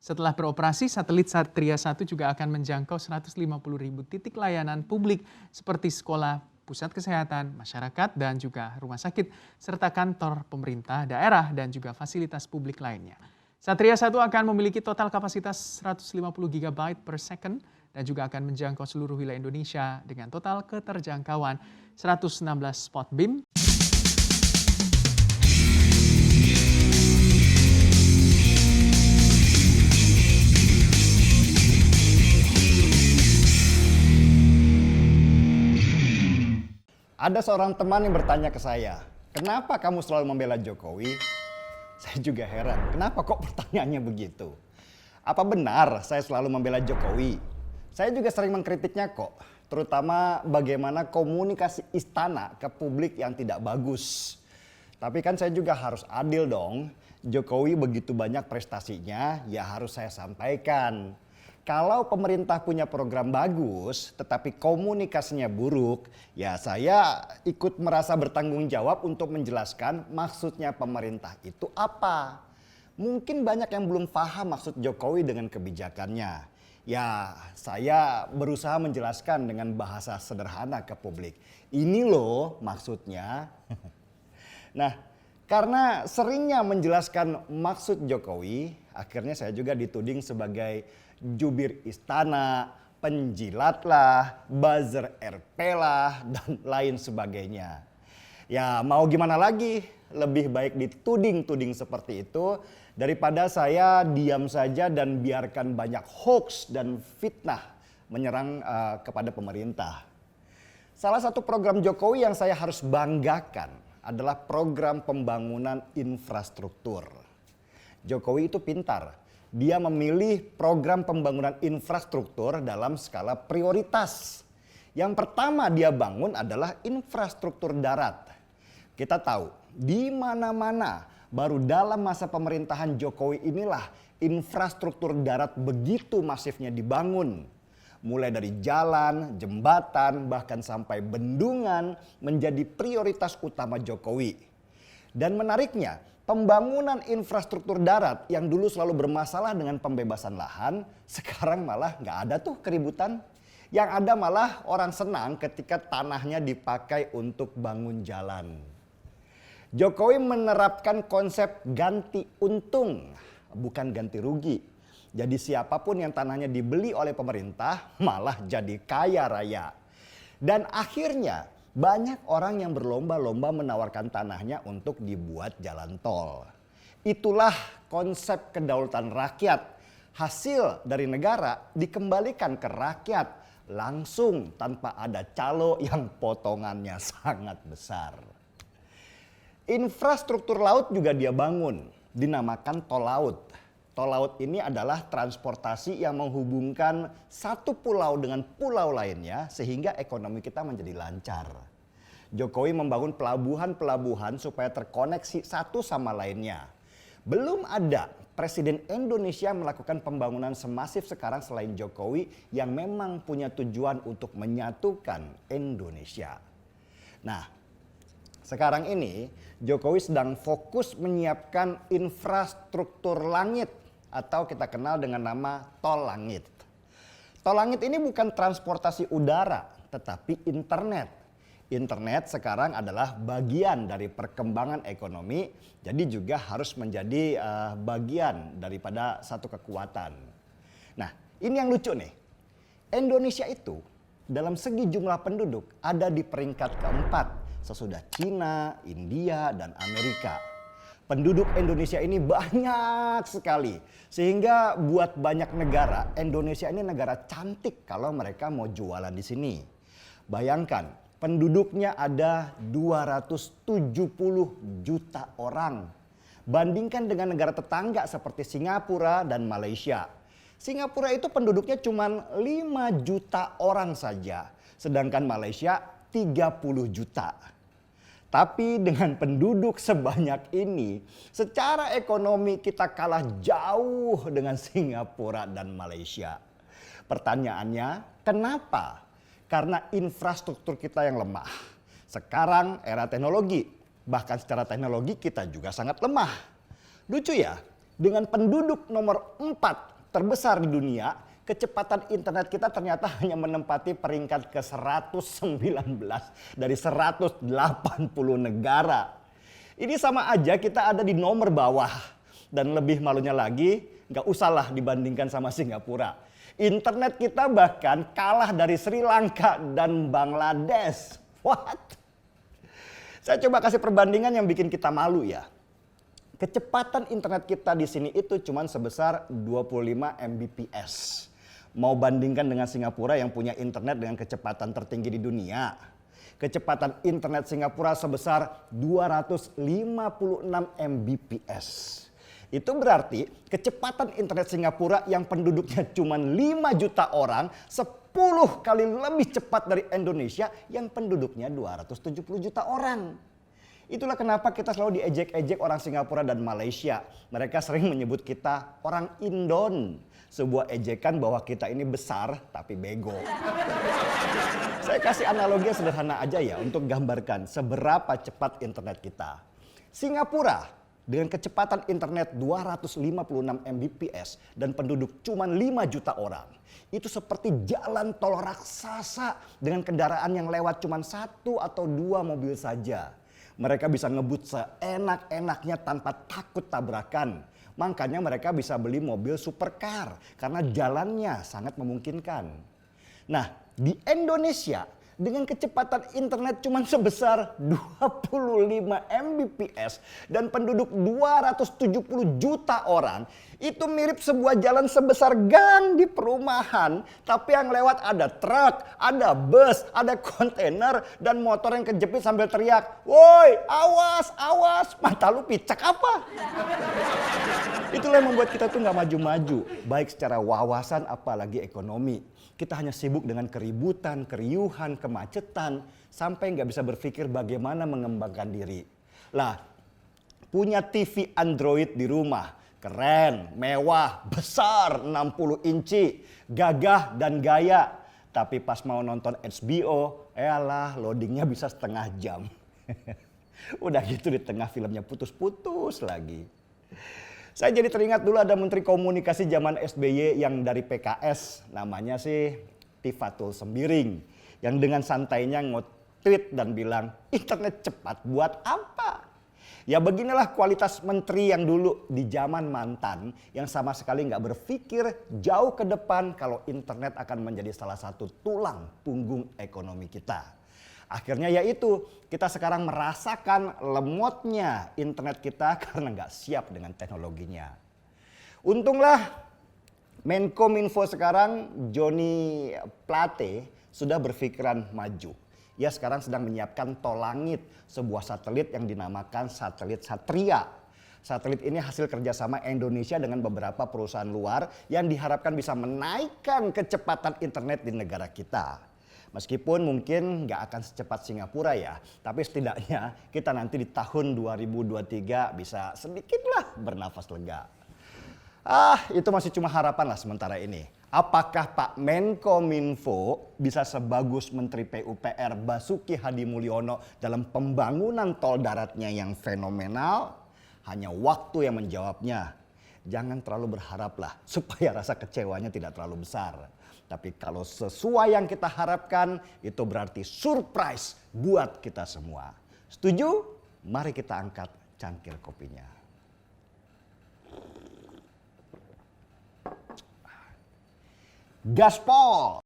Setelah beroperasi, satelit Satria 1 juga akan menjangkau 150.000 titik layanan publik seperti sekolah, pusat kesehatan, masyarakat, dan juga rumah sakit, serta kantor pemerintah daerah dan juga fasilitas publik lainnya. Satria 1 akan memiliki total kapasitas 150 GB per second dan juga akan menjangkau seluruh wilayah Indonesia dengan total keterjangkauan 116 spot beam. Ada seorang teman yang bertanya ke saya, kenapa kamu selalu membela Jokowi? Saya juga heran, kenapa kok pertanyaannya begitu? Apa benar saya selalu membela Jokowi? Saya juga sering mengkritiknya kok, terutama bagaimana komunikasi istana ke publik yang tidak bagus. Tapi kan saya juga harus adil dong, Jokowi begitu banyak prestasinya, ya harus saya sampaikan. Kalau pemerintah punya program bagus tetapi komunikasinya buruk, ya saya ikut merasa bertanggung jawab untuk menjelaskan maksudnya pemerintah itu apa. Mungkin banyak yang belum paham maksud Jokowi dengan kebijakannya. Ya saya berusaha menjelaskan dengan bahasa sederhana ke publik. Ini loh maksudnya. Nah, karena seringnya menjelaskan maksud Jokowi, akhirnya saya juga dituding sebagai jubir istana, penjilat lah, buzzer RP lah, dan lain sebagainya. Ya mau gimana lagi, lebih baik dituding-tuding seperti itu daripada saya diam saja dan biarkan banyak hoax dan fitnah menyerang kepada pemerintah. Salah satu program Jokowi yang saya harus banggakan adalah program pembangunan infrastruktur. Jokowi itu pintar. Dia memilih program pembangunan infrastruktur dalam skala prioritas. Yang pertama dia bangun adalah infrastruktur darat. Kita tahu di mana-mana baru dalam masa pemerintahan Jokowi inilah infrastruktur darat begitu masifnya dibangun. Mulai dari jalan, jembatan, bahkan sampai bendungan menjadi prioritas utama Jokowi. Dan menariknya, pembangunan infrastruktur darat yang dulu selalu bermasalah dengan pembebasan lahan, sekarang malah nggak ada tuh keributan. Yang ada malah orang senang ketika tanahnya dipakai untuk bangun jalan. Jokowi menerapkan konsep ganti untung, bukan ganti rugi. Jadi siapapun yang tanahnya dibeli oleh pemerintah malah jadi kaya raya. Dan akhirnya banyak orang yang berlomba-lomba menawarkan tanahnya untuk dibuat jalan tol. Itulah konsep kedaulatan rakyat. Hasil dari negara dikembalikan ke rakyat langsung tanpa ada calo yang potongannya sangat besar. Infrastruktur laut juga dia bangun, dinamakan tol laut. Tol laut ini adalah transportasi yang menghubungkan satu pulau dengan pulau lainnya sehingga ekonomi kita menjadi lancar. Jokowi membangun pelabuhan-pelabuhan supaya terkoneksi satu sama lainnya. Belum ada presiden Indonesia melakukan pembangunan semasif sekarang selain Jokowi yang memang punya tujuan untuk menyatukan Indonesia. Nah, sekarang ini Jokowi sedang fokus menyiapkan infrastruktur langit atau kita kenal dengan nama tol langit. Tol langit ini bukan transportasi udara tetapi internet. Internet sekarang adalah bagian dari perkembangan ekonomi, jadi juga harus menjadi bagian daripada satu kekuatan. Nah, ini yang lucu nih. Indonesia itu dalam segi jumlah penduduk ada di peringkat keempat sesudah Cina, India, dan Amerika. Penduduk Indonesia ini banyak sekali. Sehingga buat banyak negara, Indonesia ini negara cantik kalau mereka mau jualan di sini. Bayangkan, penduduknya ada 270 juta orang. Bandingkan dengan negara tetangga seperti Singapura dan Malaysia. Singapura itu penduduknya cuma 5 juta orang saja. Sedangkan Malaysia 30 juta. Tapi dengan penduduk sebanyak ini, secara ekonomi kita kalah jauh dengan Singapura dan Malaysia. Pertanyaannya, kenapa? Karena infrastruktur kita yang lemah. Sekarang era teknologi, bahkan secara teknologi kita juga sangat lemah. Lucu ya, dengan penduduk nomor 4 terbesar di dunia, kecepatan internet kita ternyata hanya menempati peringkat ke 119 dari 180 negara. Ini sama aja kita ada di nomor bawah. Dan lebih malunya lagi, nggak usahlah dibandingkan sama Singapura. Internet kita bahkan kalah dari Sri Lanka dan Bangladesh. What? Saya coba kasih perbandingan yang bikin kita malu ya. Kecepatan internet kita di sini itu cuma sebesar 25 Mbps. Mau bandingkan dengan Singapura yang punya internet dengan kecepatan tertinggi di dunia. Kecepatan internet Singapura sebesar 256 Mbps. Itu berarti kecepatan internet Singapura yang penduduknya cuma 5 juta orang 10 kali lebih cepat dari Indonesia yang penduduknya 270 juta orang. Itulah kenapa kita selalu diejek-ejek orang Singapura dan Malaysia. Mereka sering menyebut kita orang Indon. Sebuah ejekan bahwa kita ini besar tapi bego. Saya kasih analogi yang sederhana aja ya untuk gambarkan seberapa cepat internet kita. Singapura dengan kecepatan internet 256 Mbps dan penduduk cuma 5 juta orang. Itu seperti jalan tol raksasa dengan kendaraan yang lewat cuma 1 atau 2 mobil saja. Mereka bisa ngebut seenak-enaknya tanpa takut tabrakan. Makanya mereka bisa beli mobil supercar karena jalannya sangat memungkinkan. Nah, di Indonesia dengan kecepatan internet cuma sebesar 25 Mbps dan penduduk 270 juta orang, itu mirip sebuah jalan sebesar gang di perumahan, tapi yang lewat ada truk, ada bus, ada kontainer, dan motor yang kejepit sambil teriak, "Woi, awas, awas, mata lu picak apa?" Itulah yang membuat kita tuh nggak maju-maju, baik secara wawasan apalagi ekonomi. Kita hanya sibuk dengan keributan, keriuhan, kemacetan, sampai nggak bisa berpikir bagaimana mengembangkan diri. Lah, punya TV Android di rumah, keren, mewah, besar, 60 inci, gagah dan gaya. Tapi pas mau nonton HBO, elah loadingnya bisa setengah jam. Udah gitu di tengah filmnya putus-putus lagi. Saya jadi teringat dulu ada Menteri Komunikasi zaman SBY yang dari PKS, namanya sih Tifatul Sembiring, yang dengan santainya nge-tweet dan bilang, internet cepat buat apa? Ya beginilah kualitas menteri yang dulu di zaman mantan yang sama sekali nggak berpikir jauh ke depan kalau internet akan menjadi salah satu tulang punggung ekonomi kita. Akhirnya yaitu kita sekarang merasakan lemotnya internet kita karena nggak siap dengan teknologinya. Untunglah Menkominfo sekarang Johnny Plate sudah berpikiran maju. Ia sekarang sedang menyiapkan Tol Langit, sebuah satelit yang dinamakan satelit Satria. Satelit ini hasil kerjasama Indonesia dengan beberapa perusahaan luar yang diharapkan bisa menaikkan kecepatan internet di negara kita. Meskipun mungkin nggak akan secepat Singapura ya, tapi setidaknya kita nanti di tahun 2023 bisa sedikitlah bernafas lega. Itu masih cuma harapan lah sementara ini. Apakah Pak Menkominfo bisa sebagus Menteri PUPR Basuki Hadimulyono dalam pembangunan tol daratnya yang fenomenal? Hanya waktu yang menjawabnya. Jangan terlalu berharaplah supaya rasa kecewanya tidak terlalu besar. Tapi kalau sesuai yang kita harapkan, itu berarti surprise buat kita semua. Setuju? Mari kita angkat cangkir kopinya. Gaspol!